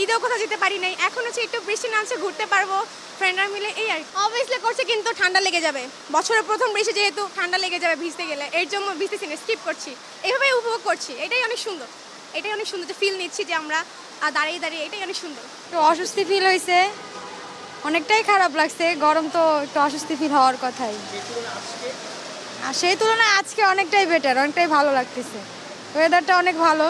ঈদেও কোথাও যেতে পারি নাই, এখন হচ্ছে একটু বৃষ্টি নামছে, ঘুরতে পারবো ফ্রেন্ডরা মিলে, এই আর অবভিয়াসলি করছে, কিন্তু ঠান্ডা লেগে যাবে, বছরের প্রথম বৃষ্টি যেহেতু ঠান্ডা লেগে যাবে ভিজতে গেলে, এর জন্য ভিজতেছি না, স্কিপ করছি, এইভাবেই উপভোগ করছি। এটাই অনেক সুন্দর, এটাই অনেক সুন্দর যে ফিল নিচ্ছি যে আমরা দাঁড়িয়ে দাঁড়িয়ে, এটাই অনেক সুন্দর। একটু অস্বস্তি ফিল হয়েছে, অনেকটাই খারাপ লাগছে, গরম তো একটু অস্বস্তি ফিল হওয়ার কথাই। আর সেই তুলনায় আজকে অনেকটাই বেটার, অনেকটাই ভালো লাগতেছে, ওয়েদারটা অনেক ভালো।